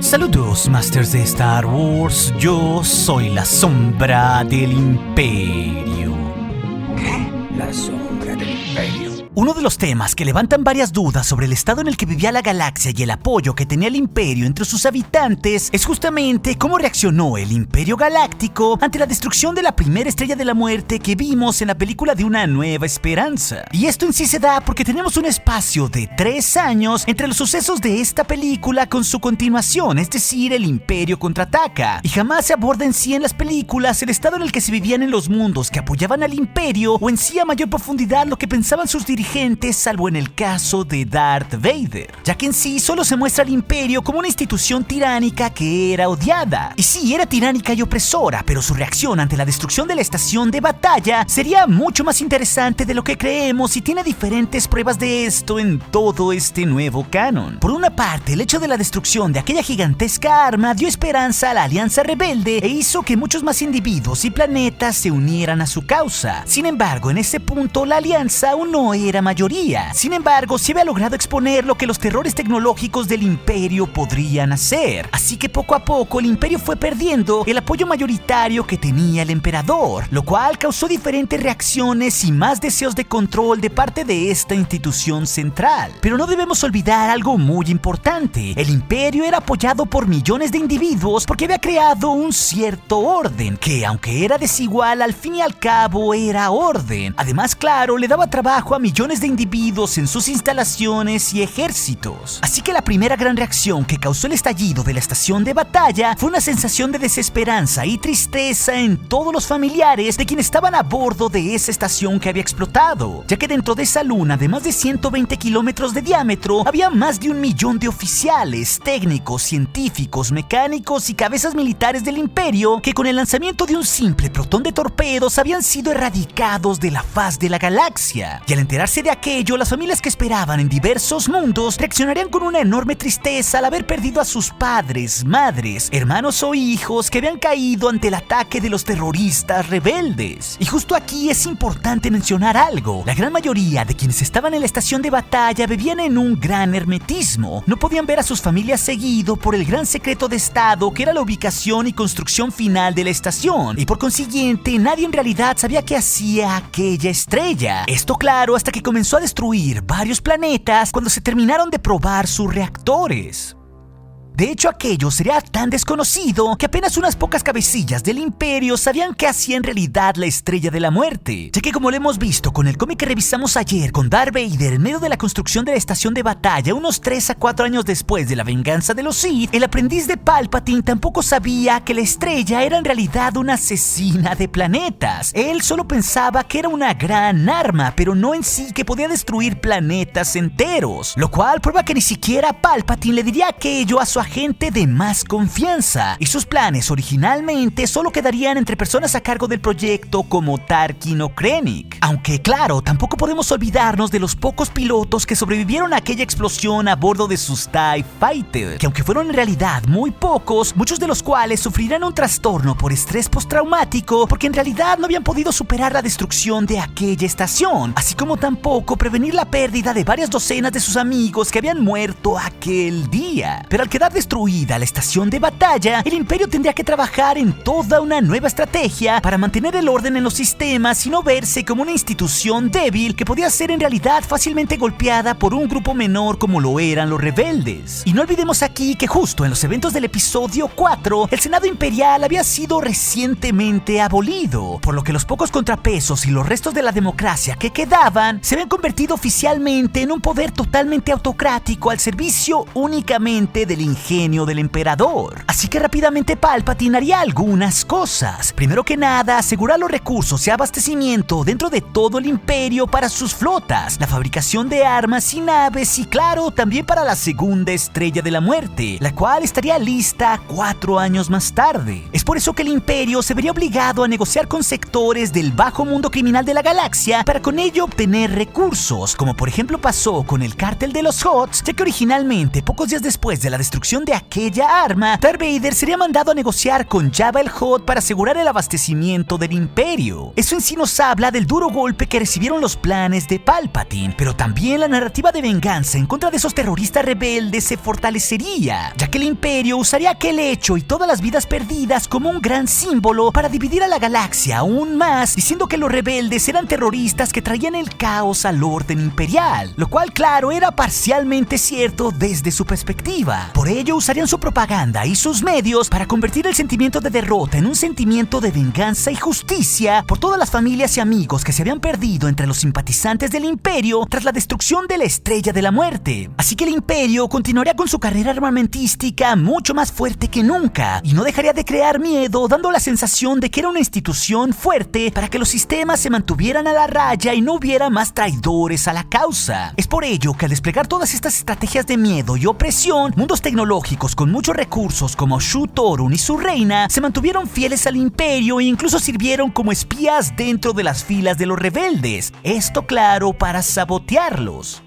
Saludos, Masters de Star Wars. Yo soy la sombra del Imperio. ¿Qué? La sombra del Imperio. Uno de los temas que levantan varias dudas sobre el estado en el que vivía la galaxia y el apoyo que tenía el Imperio entre sus habitantes es justamente cómo reaccionó el Imperio Galáctico ante la destrucción de la primera estrella de la muerte que vimos en la película de Una Nueva Esperanza. Y esto en sí se da porque tenemos un espacio de 3 años entre los sucesos de esta película con su continuación, es decir, el Imperio contraataca. Y jamás se aborda en sí en las películas el estado en el que se vivían en los mundos que apoyaban al Imperio o en sí a mayor profundidad lo que pensaban sus dirigentes, salvo en el caso de Darth Vader, ya que en sí solo se muestra al Imperio como una institución tiránica que era odiada. Y sí, era tiránica y opresora, pero su reacción ante la destrucción de la estación de batalla sería mucho más interesante de lo que creemos y tiene diferentes pruebas de esto en todo este nuevo canon. Por una parte, el hecho de la destrucción de aquella gigantesca arma dio esperanza a la Alianza Rebelde e hizo que muchos más individuos y planetas se unieran a su causa. Sin embargo, en ese punto la Alianza aún no era mayoría. Sin embargo, se había logrado exponer lo que los terrores tecnológicos del Imperio podrían hacer. Así que poco a poco el Imperio fue perdiendo el apoyo mayoritario que tenía el Emperador, lo cual causó diferentes reacciones y más deseos de control de parte de esta institución central. Pero no debemos olvidar algo muy importante. El Imperio era apoyado por millones de individuos porque había creado un cierto orden, que aunque era desigual, al fin y al cabo era orden. Además, claro, le daba trabajo a millones de individuos en sus instalaciones y ejércitos. Así que la primera gran reacción que causó el estallido de la estación de batalla fue una sensación de desesperanza y tristeza en todos los familiares de quienes estaban a bordo de esa estación que había explotado, ya que dentro de esa luna de más de 120 kilómetros de diámetro había más de 1 millón de oficiales, técnicos, científicos, mecánicos y cabezas militares del Imperio que con el lanzamiento de un simple protón de torpedos habían sido erradicados de la faz de la galaxia. Y al enterarse de aquello, las familias que esperaban en diversos mundos reaccionarían con una enorme tristeza al haber perdido a sus padres, madres, hermanos o hijos que habían caído ante el ataque de los terroristas rebeldes. Y justo aquí es importante mencionar algo. La gran mayoría de quienes estaban en la estación de batalla vivían en un gran hermetismo. No podían ver a sus familias seguido por el gran secreto de estado que era la ubicación y construcción final de la estación. Y por consiguiente, nadie en realidad sabía qué hacía aquella estrella. Esto claro, hasta que comenzó a destruir varios planetas cuando se terminaron de probar sus reactores. De hecho, aquello sería tan desconocido que apenas unas pocas cabecillas del Imperio sabían qué hacía en realidad la Estrella de la Muerte, ya que como lo hemos visto con el cómic que revisamos ayer con Darth Vader en medio de la construcción de la estación de batalla unos 3 a 4 años después de la venganza de los Sith, el aprendiz de Palpatine tampoco sabía que la estrella era en realidad una asesina de planetas. Él solo pensaba que era una gran arma, pero no en sí que podía destruir planetas enteros, lo cual prueba que ni siquiera Palpatine le diría aquello a su agente de más confianza, y sus planes originalmente solo quedarían entre personas a cargo del proyecto como Tarkin o Krennic. Aunque claro, tampoco podemos olvidarnos de los pocos pilotos que sobrevivieron a aquella explosión a bordo de sus TIE Fighter, que aunque fueron en realidad muy pocos, muchos de los cuales sufrirán un trastorno por estrés postraumático porque en realidad no habían podido superar la destrucción de aquella estación, así como tampoco prevenir la pérdida de varias docenas de sus amigos que habían muerto aquel día. Pero al quedar destruida la estación de batalla, el Imperio tendría que trabajar en toda una nueva estrategia para mantener el orden en los sistemas y no verse como una institución débil que podía ser en realidad fácilmente golpeada por un grupo menor como lo eran los rebeldes. Y no olvidemos aquí que justo en los eventos del episodio 4, el Senado Imperial había sido recientemente abolido, por lo que los pocos contrapesos y los restos de la democracia que quedaban se habían convertido oficialmente en un poder totalmente autocrático al servicio únicamente del ingenio del emperador. Así que rápidamente Palpatine haría algunas cosas. Primero que nada, asegurar los recursos y abastecimiento dentro de todo el imperio para sus flotas, la fabricación de armas y naves y claro, también para la segunda estrella de la muerte, la cual estaría lista 4 años más tarde. Es por eso que el imperio se vería obligado a negociar con sectores del bajo mundo criminal de la galaxia para con ello obtener recursos, como por ejemplo pasó con el cártel de los Hutts, ya que originalmente, pocos días después de la destrucción fabricación de aquella arma, Darth Vader sería mandado a negociar con Jabba el Hutt para asegurar el abastecimiento del Imperio. Eso en sí nos habla del duro golpe que recibieron los planes de Palpatine, pero también la narrativa de venganza en contra de esos terroristas rebeldes se fortalecería, ya que el Imperio usaría aquel hecho y todas las vidas perdidas como un gran símbolo para dividir a la galaxia aún más, diciendo que los rebeldes eran terroristas que traían el caos al orden imperial, lo cual claro era parcialmente cierto desde su perspectiva. Por ello usarían su propaganda y sus medios para convertir el sentimiento de derrota en un sentimiento de venganza y justicia por todas las familias y amigos que se habían perdido entre los simpatizantes del Imperio tras la destrucción de la Estrella de la Muerte. Así que el Imperio continuaría con su carrera armamentística mucho más fuerte que nunca y no dejaría de crear miedo, dando la sensación de que era una institución fuerte para que los sistemas se mantuvieran a la raya y no hubiera más traidores a la causa. Es por ello que al desplegar todas estas estrategias de miedo y opresión, mundos tecnológicos con muchos recursos como Shu Torun y su reina se mantuvieron fieles al Imperio e incluso sirvieron como espías dentro de las filas de los rebeldes. Esto claro para sabotearlos.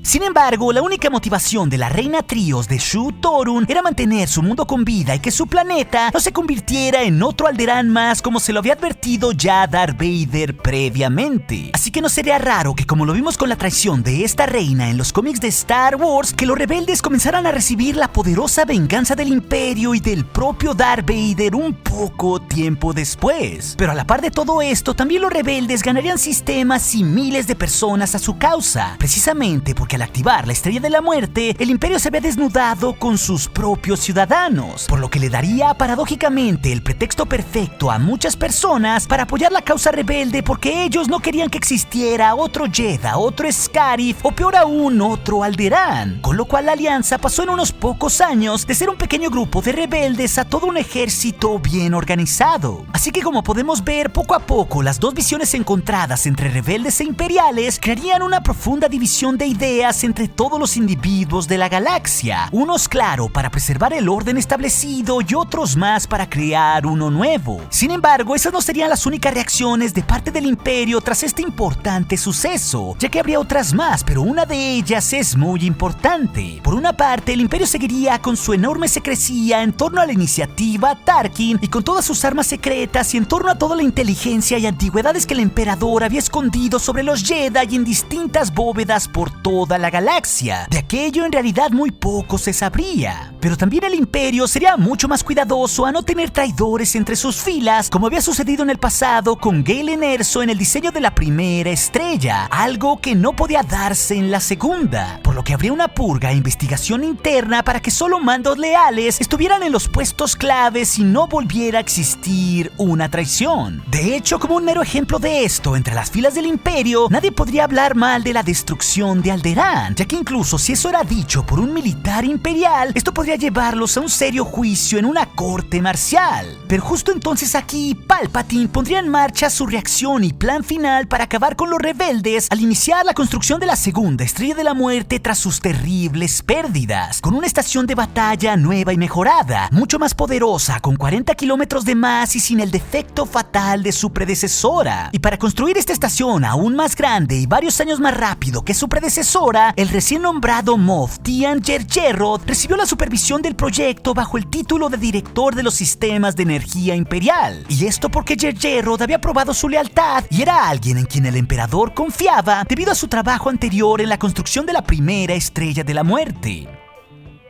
Sin embargo, la única motivación de la reina Trios de Shu Torun era mantener su mundo con vida y que su planeta no se convirtiera en otro Alderaan más, como se lo había advertido ya Darth Vader previamente. Así que no sería raro que, como lo vimos con la traición de esta reina en los cómics de Star Wars, que los rebeldes comenzaran a recibir la poderosa venganza del Imperio y del propio Darth Vader un poco tiempo después. Pero a la par de todo esto, también los rebeldes ganarían sistemas y miles de personas a su causa, precisamente porque al activar la Estrella de la Muerte, el Imperio se había desnudado con sus propios ciudadanos, por lo que le daría paradójicamente el pretexto perfecto a muchas personas para apoyar la causa rebelde, porque ellos no querían que existiera otro Jedi, otro Scarif o peor aún otro Alderaan, con lo cual la alianza pasó en unos pocos años de ser un pequeño grupo de rebeldes a todo un ejército bien organizado. Así que como podemos ver, poco a poco las dos visiones encontradas entre rebeldes e imperiales crearían una profunda división de ideas entre todos los individuos de la galaxia, unos claro para preservar el orden establecido y otros más para crear uno nuevo. Sin embargo, esas no serían las únicas reacciones de parte del Imperio tras este importante suceso, ya que habría otras más, pero una de ellas es muy importante. Por una parte, el Imperio seguiría con su enorme secrecía en torno a la iniciativa Tarkin y con todas sus armas secretas y en torno a toda la inteligencia y antigüedades que el emperador había escondido sobre los Jedi y en distintas bóvedas por toda la galaxia. De aquello en realidad muy poco se sabría. Pero también el Imperio sería mucho más cuidadoso a no tener traidores entre sus filas, como había sucedido en el pasado con Galen Erso en el diseño de la primera estrella, algo que no podía darse en la segunda, por lo que habría una purga e investigación interna para que solo mandos leales estuvieran en los puestos claves y no volviera a existir una traición. De hecho, como un mero ejemplo de esto, entre las filas del Imperio, nadie podría hablar mal de la destrucción de Alderaan, ya que incluso si eso era dicho por un militar imperial, esto podría llevarlos a un serio juicio en una corte marcial. Pero justo entonces aquí, Palpatine pondría en marcha su reacción y plan final para acabar con los rebeldes al iniciar la construcción de la segunda Estrella de la Muerte tras sus terribles pérdidas, con una estación de batalla nueva y mejorada, mucho más poderosa, con 40 kilómetros de más y sin el defecto fatal de su predecesora. Y para construir esta estación aún más grande y varios años más rápido que su predecesora, el recién nombrado Moff Tian Jerjerrod recibió la supervisión del proyecto bajo el título de director de los sistemas de energía imperial. Y esto porque Jerjerrod había probado su lealtad y era alguien en quien el emperador confiaba debido a su trabajo anterior en la construcción de la primera Estrella de la Muerte.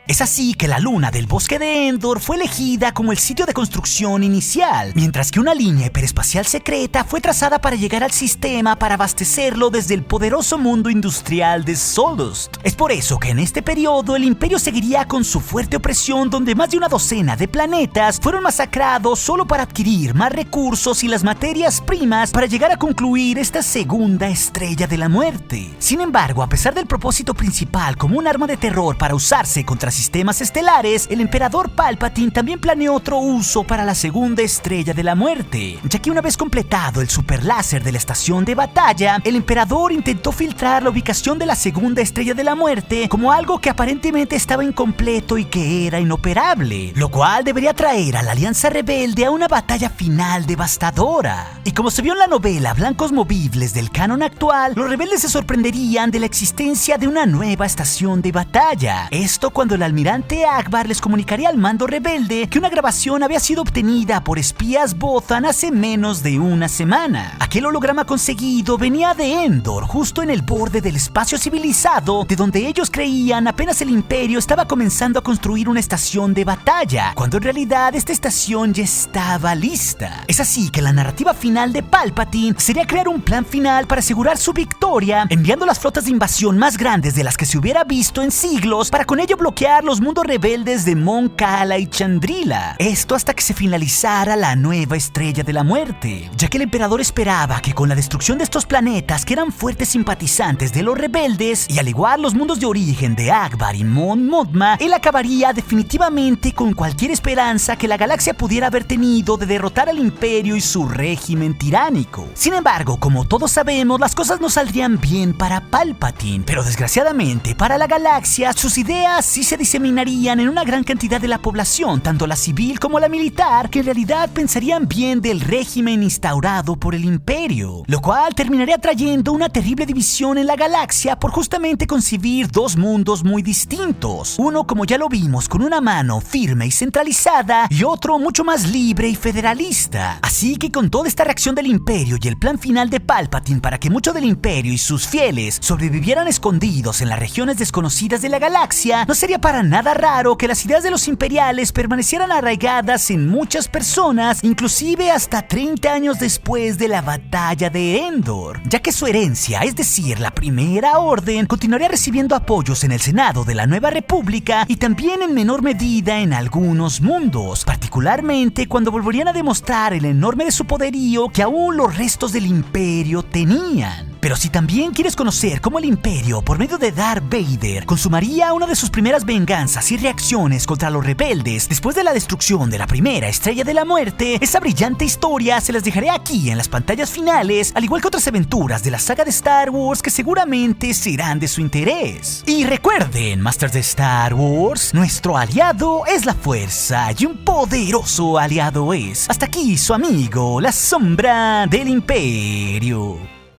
Es así que la luna del bosque de Endor fue elegida como el sitio de construcción inicial, mientras que una línea hiperespacial secreta fue trazada para llegar al sistema para abastecerlo desde el poderoso mundo industrial de Soldust. Es por eso que en este periodo el Imperio seguiría con su fuerte opresión, donde más de una docena de planetas fueron masacrados solo para adquirir más recursos y las materias primas para llegar a concluir esta segunda Estrella de la Muerte. Sin embargo, a pesar del propósito principal como un arma de terror para usarse contra sistemas estelares, el emperador Palpatine también planeó otro uso para la segunda Estrella de la Muerte, ya que una vez completado el superláser de la estación de batalla, el emperador intentó filtrar la ubicación de la segunda Estrella de la Muerte como algo que aparentemente estaba incompleto y que era inoperable, lo cual debería traer a la Alianza Rebelde a una batalla final devastadora. Y como se vio en la novela Blancos Movibles del canon actual, los rebeldes se sorprenderían de la existencia de una nueva estación de batalla. Esto cuando la almirante Ackbar les comunicaría al mando rebelde que una grabación había sido obtenida por espías Bothan hace menos de una semana. Aquel holograma conseguido venía de Endor, justo en el borde del espacio civilizado, de donde ellos creían apenas el Imperio estaba comenzando a construir una estación de batalla, cuando en realidad esta estación ya estaba lista. Es así que la narrativa final de Palpatine sería crear un plan final para asegurar su victoria, enviando las flotas de invasión más grandes de las que se hubiera visto en siglos, para con ello bloquear los mundos rebeldes de Mon Cala y Chandrila. Esto hasta que se finalizara la nueva Estrella de la Muerte, ya que el emperador esperaba que con la destrucción de estos planetas, que eran fuertes simpatizantes de los rebeldes, y al igual los mundos de origen de Ackbar y Mon Mothma, él acabaría definitivamente con cualquier esperanza que la galaxia pudiera haber tenido de derrotar al Imperio y su régimen tiránico. Sin embargo, como todos sabemos, las cosas no saldrían bien para Palpatine, pero desgraciadamente para la galaxia, sus ideas sí se diseminarían en una gran cantidad de la población, tanto la civil como la militar, que en realidad pensarían bien del régimen instaurado por el Imperio, lo cual terminaría trayendo una terrible división en la galaxia por justamente concebir dos mundos muy distintos, uno, como ya lo vimos, con una mano firme y centralizada, y otro mucho más libre y federalista. Así que con toda esta reacción del Imperio y el plan final de Palpatine para que mucho del Imperio y sus fieles sobrevivieran escondidos en las regiones desconocidas de la galaxia, no sería para nada raro que las ideas de los imperiales permanecieran arraigadas en muchas personas, inclusive hasta 30 años después de la batalla de Endor, ya que su herencia, es decir, la Primera Orden, continuaría recibiendo apoyos en el Senado de la Nueva República y también en menor medida en algunos mundos, particularmente cuando volverían a demostrar el enorme de su poderío que aún los restos del Imperio tenían. Pero si también quieres conocer cómo el Imperio, por medio de Darth Vader, consumaría una de sus primeras venganzas y reacciones contra los rebeldes después de la destrucción de la primera Estrella de la Muerte, esa brillante historia se las dejaré aquí en las pantallas finales, al igual que otras aventuras de la saga de Star Wars que seguramente serán de su interés. Y recuerden, Masters de Star Wars, nuestro aliado es la Fuerza y un poderoso aliado es. Hasta aquí su amigo, la Sombra del Imperio.